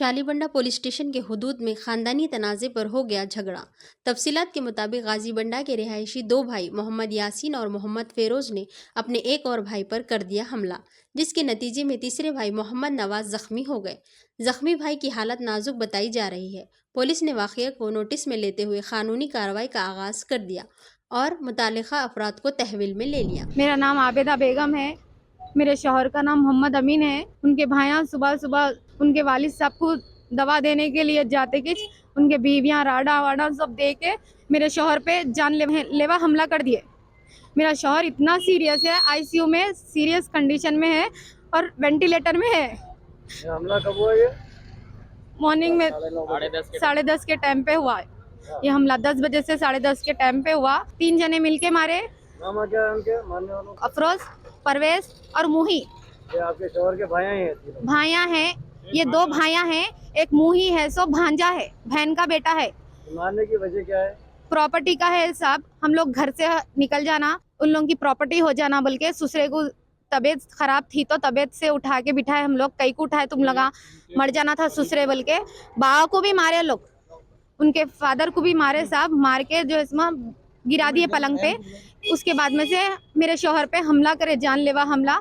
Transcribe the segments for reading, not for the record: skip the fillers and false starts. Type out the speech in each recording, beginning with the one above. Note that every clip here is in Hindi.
शालीबंडा पुलिस स्टेशन के हुदूद में खानदानी तनाज़े पर हो गया झगड़ा। तफसीलात के मुताबिक गाजीबंडा के रिहायशी दो भाई मोहम्मद यासीन और मोहम्मद फेरोज ने अपने एक और भाई पर कर दिया हमला, जिसके नतीजे में तीसरे भाई मोहम्मद नवाज जख्मी हो गए। जख्मी भाई की हालत नाजुक बताई जा रही है। पुलिस ने वाक़या को नोटिस में लेते हुए कानूनी कार्रवाई का आगाज़ कर दिया और मुतालिका अफराद को तहवील में ले लिया। मेरा नाम आबिदा बेगम है। मेरे शौहर का नाम मोहम्मद अमीन है। उनके भाइयाँ सुबह सुबह उनके वालिद साहब को दवा देने के लिए जाते कि उनके बीवियाँ राडा वाडा सब दे के मेरे शौहर पे जानलेवा हमला कर दिए। मेरा शौहर इतना सीरियस है, आईसीयू में सीरियस कंडीशन में है और वेंटिलेटर में है। हमला कब हुआ ये? मॉर्निंग में 10:30 के टाइम पे हुआ है ये हमला। 10 बजे से 10:30 के टाइम पे हुआ। 3 जने मिलके मारे। नाम क्या है उनके मारने वालों? अफरोज, परवेज और मुही। ये आपके शौहर के भाइयां ही हैं तीनों? भाइयां हैं, ये 2 भाइयां हैं, एक मुही है, सो भांजा है, बहन का बेटा है। मारने की वजह क्या है? प्रॉपर्टी का है साहब। हम लोग घर से निकल जाना, उन लोगों की प्रॉपर्टी हो जाना बोल के। ससुरे को तबीयत खराब थी तो तबीयत से उठा के बिठाए हम लोग। कई को उठाए तुम लगा मर जाना था ससुरे बोल के। बाबा को भी मारे लोग, उनके फादर को भी मारे साहब। मार के जो इसमें गिरा दिए पलंग पे। उसके बाद में से मेरे शौहर पे हमला करे, जानलेवा हमला।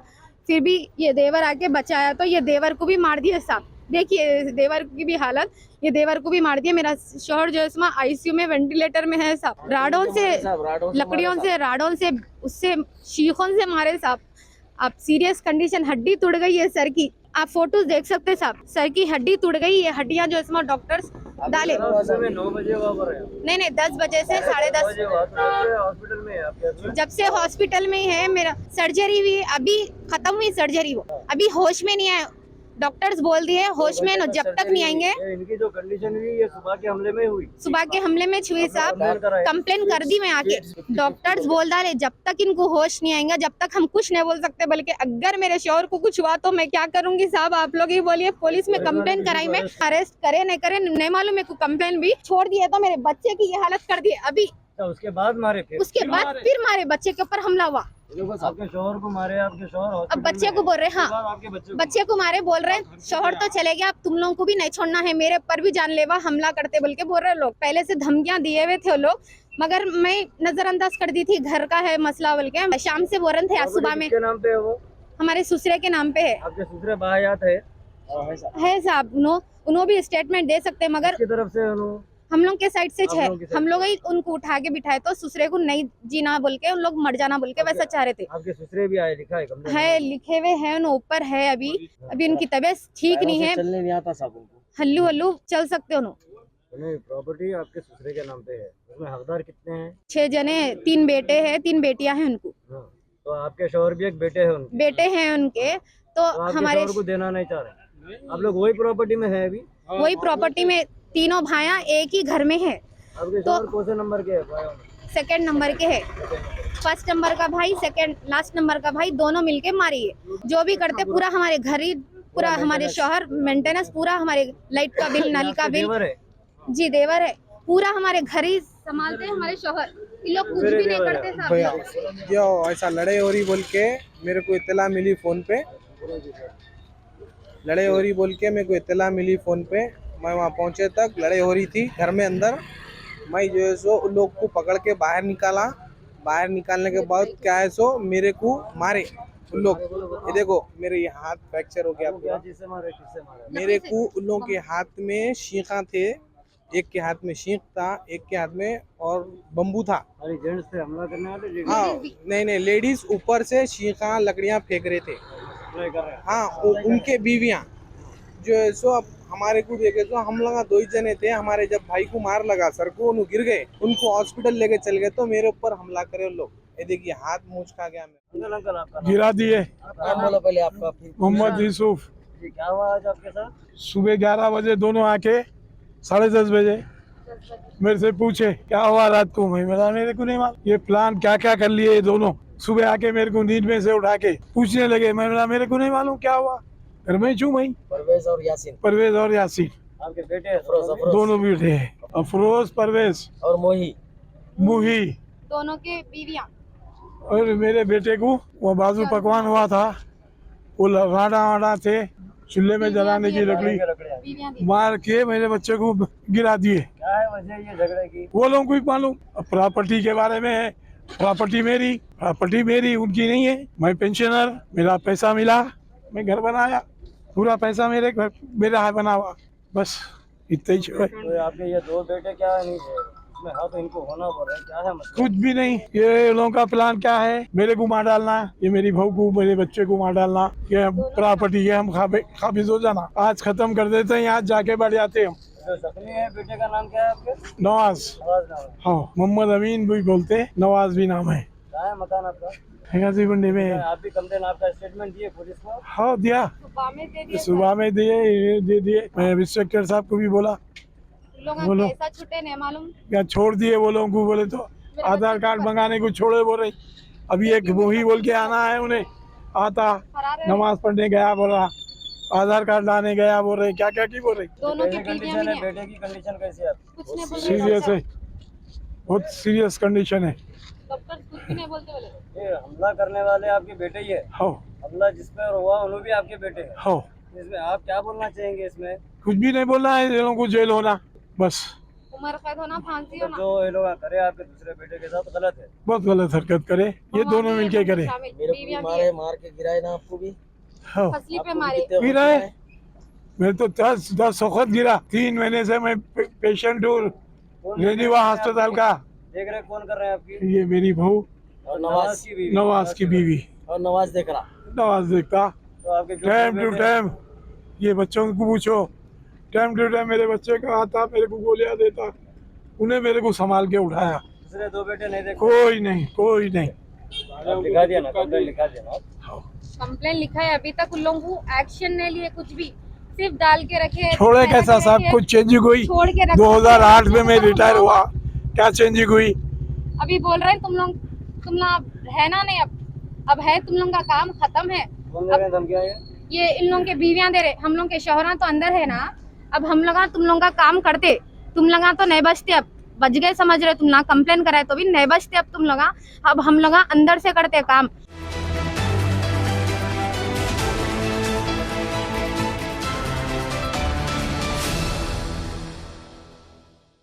फिर भी ये देवर आके बचाया तो ये देवर को भी मार दिया साहब। देखिए देवर की भी हालत, ये देवर को भी मार दिया। मेरा शौहर जो है इसमें आईसीयू में वेंटिलेटर में है साहब। राडों से, लकड़ियों से, राडों से, उससे शीखों से मारे साहब। आप सीरियस कंडीशन, हड्डी टूट गई है सर की। आप फोटोज देख सकते हैं साहब, सर की हड्डी टूट गई। ये हड्डियां जो इसमें डॉक्टर्स डाले। 9 बजे वहाँ पर है? नहीं 10 बजे से 10:30। हॉस्पिटल में है आपके? जब से हॉस्पिटल में ही है। मेरा सर्जरी भी अभी खत्म हुई, सर्जरी वो अभी होश में नहीं आए। डॉक्टर्स बोल दिए होश में न, जब तक नहीं आएंगे। इनकी जो कंडीशन हुई ये सुबह के हमले में हुई? सुबह के हमले में छुई साहब। कंप्लेन कर दी मैं आके। डॉक्टर्स बोल डाले जब तक इनको होश नहीं आएंगे जब तक हम कुछ नहीं बोल सकते। बल्कि अगर मेरे शौहर को कुछ हुआ तो मैं क्या करूंगी साहब, आप लोग ही बोलिए। पुलिस में कंप्लेन कराई मैं, अरेस्ट करे नहीं करे नहीं मालूम मेरे को। कंप्लेन भी छोड़ दिया तो मेरे बच्चे की ये हालत कर दी अभी। उसके बाद मारे? उसके बाद फिर मारे, बच्चे के ऊपर हमला हुआ। आपके शौहर को मारे? आपके शौहर अब बच्चे को बोल रहे हैं, हाँ आपके बच्चे को मारे बोल रहे हैं। शौहर तो चले गया, अब तुम लोगों को भी नहीं छोड़ना है। मेरे ऊपर भी जानलेवा हमला करते बोल के बोल रहे लोग। पहले से धमकियां दिए हुए थे लोग, मगर मैं नजरअंदाज कर दी थी। घर का है मसला बोल के। शाम से बोल रहे थे, आज सुबह में। किसके नाम पे है वो? हमारे ससुरे के नाम पे है। आपके ससुरे बाहयात है साहब। उन्होंने भी स्टेटमेंट दे सकते, मगर किसकी तरफ से? हम लोग के साइड से है। हम लोग ही उनको उठा के बिठाए तो ससुरे को नहीं जीना बोल के, उन लोग मर जाना बोल के वैसा चाह रहे थे। आपके ससुरे भी आए, लिखा है लिखे हुए हैं उन ऊपर है। अभी उनकी तबीयत ठीक नहीं है, चलने नहीं आता साहब उनको। हल्लू हल्लू चल सकते हो। प्रॉपर्टी आपके ससुरे के नाम पे है, उसमें हकदार कितने हैं? 6 जने, 3 बेटे हैं, 3 बेटियां हैं उनको। तो आपके शौहर भी एक बेटे हैं उनके? बेटे हैं उनके। तो हमारे को देना नहीं चाह रहे आप लोग? वही प्रॉपर्टी में है अभी? वही प्रॉपर्टी में तीनों भाइयां एक ही घर में है। आपके शौहर कौन से नंबर के है? 2nd नंबर के है। 1st नंबर का भाई, 2nd लास्ट नंबर का भाई, दोनों मिलके मारी है। जो भी करते पूरा हमारे घर ही, पूरा हमारे शौहर मेंटेनेंस, पूरा हमारे लाइट का बिल, नल का बिल। जी देवर है, पूरा हमारे घर ही संभालते हैं हमारे शौहर। ये लोग कुछ भी नहीं करते साहब। यो ऐसा लड़ाई हो रही बोल के मेरे को इत्तला मिली फोन पे। लड़ाई हो रही बोल के मेरे को इत्तला मिली फोन पे। मैं वहाँ पहुँचे तक लड़ाई हो रही थी घर में अंदर। मैं जो है सो उन लोग को पकड़ के बाहर निकाला। बाहर निकालने के बाद क्या है सो मेरे को मारे उन लोग। ये देखो मेरे ये हाथ फ्रैक्चर हो गया पूरा। किससे मारे? मेरे को उन लोगों के हाथ में शीखा थे। एक के हाथ में शीख था, एक के हाथ में और बम्बू था। अरे जेंट्स पे हमला करने वाले? हाँ नहीं लेडीज ऊपर से शीखा लकड़ियाँ फेंक रहे थे। हाँ उनके बीवियाँ जो है सो अब हमारे को देखे तो हम लोग 2 ही जने थे। हमारे जब भाई को मार लगा सर को, उन्होंने गिर गए, उनको हॉस्पिटल लेके चल गए तो मेरे ऊपर हमला करे लोग। ये देखिए हाथ मूछ खा गया मैं। गिरा दिए। बोलो पहले आपका। मोहम्मद यूसुफ। क्या हुआ आज आपके साथ? सुबह 11 बजे दोनों आके 10:30 बजे मेरे से पूछे क्या हुआ रात को। मैं बोला मेरे को नहीं मालूम। ये प्लान क्या क्या कर लिए ये दोनों। सुबह आके मेरे को नींद में से उठा के पूछने लगे। मैं बोला मेरे को नहीं मालूम क्या हुआ, घर में छू मैं। परवेज और यासीन? परवेज और यासीन आपके बेटे हैं? दोनों बेटे हैं, अफरोज परवेज और मुही दोनों के बीवियां। और मेरे बेटे को वो बाजू पकवान हुआ था, वो राडा वाडा थे, चूल्हे में जलाने की लकड़ी बीवियां दी। मार के मेरे बच्चे को गिरा दिए। क्या है वजह ये झगड़े की? वो लोगों को ही मालूम। प्रॉपर्टी के बारे में है, प्रॉपर्टी मेरी उनकी नहीं है। मैं पेंशनर, मेरा पैसा मिला, मैं घर बनाया, पूरा पैसा मेरा है बना हुआ, बस इतना ही है। तो आपके ये दो बेटे क्या नहीं है इसमें? हाँ, तो इनको होना बोल रहे हैं, क्या है मतलब? कुछ भी नहीं। ये लोगों का प्लान क्या है, मेरे को मार डालना, ये मेरी बहू को, मेरे बच्चे को मार डालना, ये प्रॉपर्टी है, हम काबिज हो जाना, आज खत्म कर देते हैं, आज जाके बैठ जाते हैं। जो जख्मी है बेटे का नाम क्या है आपके? नवाज, नवाज नाम है। हाँ, मोहम्मद अमीन भी बोलते, नवाज भी नाम है। क्या है मकान आपका? गाजी मंडी में। आप भी कंप्लेन, आपका स्टेटमेंट दिए पुलिस को? हाँ दिया, सुबह में दे दिए। मैं इंस्पेक्टर साहब को भी बोला, लोग बोलो। पैसा छूटे नहीं मालूम। क्या छोड़ दिए वो लोगों को, बोले तो आधार कार्ड मंगाने को छोड़े बोल रहे। अभी एक वही बोल के आना है उन्हें, आता फरार है। नमाज पढ़ने गया बोल रहा, आधार कार्ड लाने गया बोल रहे, क्या क्या की बोल रही। दोनों की कैसी बीवियां कंडीशन भी है? हैं। बेटे की कंडीशन कैसी है? कुछ नहीं बोलते। सीरियस है, बहुत सीरियस कंडीशन है। डॉक्टर कुछ भी नहीं बोलते बोले। ये हमला करने वाले आपके बेटे ही है? हाँ हमला जिस पर हुआ उन्होंने भी आपके बेटे हैं? हाँ, इसमें आप क्या बोलना चाहेंगे इसमें? कुछ भी नहीं बोलना है, ये लोगों को जेल होना बस। उम्र कैद होना, फांसी तो होना। जो ये लोग करे आपके दूसरे बेटे के साथ गलत है। बहुत गलत हरकत करे, ये दोनों मिलके करे। बीवियां भी हैं। मार के गिराए ना आपको भी? हाँ फसली पे मारे। गिरा है, मेरे तो 10 वक्त गिरा। 3 महीने से मैं पेशेंट हूँ रेनीवा अस्पताल का। देख रहे कौन कर रहे हैं आपकी? ये मेरी बहू और नवाज की बीवी। नवाज की बीवी, और नवाज देख रहा। नवाज देखता तो आपके जो टाइम टू बेटे- टाइम, ये बच्चों को पूछो, टाइम टू टाइम मेरे बच्चे का आता, मेरे को गोलियां देता, उन्हें मेरे को संभाल के उठाया। दूसरे दो बेटे नहीं देखे? कोई नहीं, कोई नहीं। आप लिखा दिया ना, कंप्लेंट लिखा दिया ना? हाँ। कंप्लेन लिखा है, अभी तक उन लोगों को एक्शन नहीं लिए, कुछ भी सिर्फ डाल के रखे। छोड़े कैसा साहब, कुछ चेंजिंग हुई? छोड़ के रखा। 2008 में मैं रिटायर हुआ, क्या चेंजिंग हुई? अभी बोल रहे हैं तुम लोग है ना नहीं, अब है, तुम लोग का काम खत्म है। कौन दे रहे हैं धमकियां ये? इन लोगों के बीवियां दे रहे, हम लोग के शौहरा तो अंदर है ना। अब हम लोग तुम लोग का काम करते, तुम लोग तो नहीं बचते। अब बच गए समझ रहे, तुम लोग कंप्लेन कराए तो भी नहीं बचते अब तुम लोग। अब हम लोग अंदर से करते काम।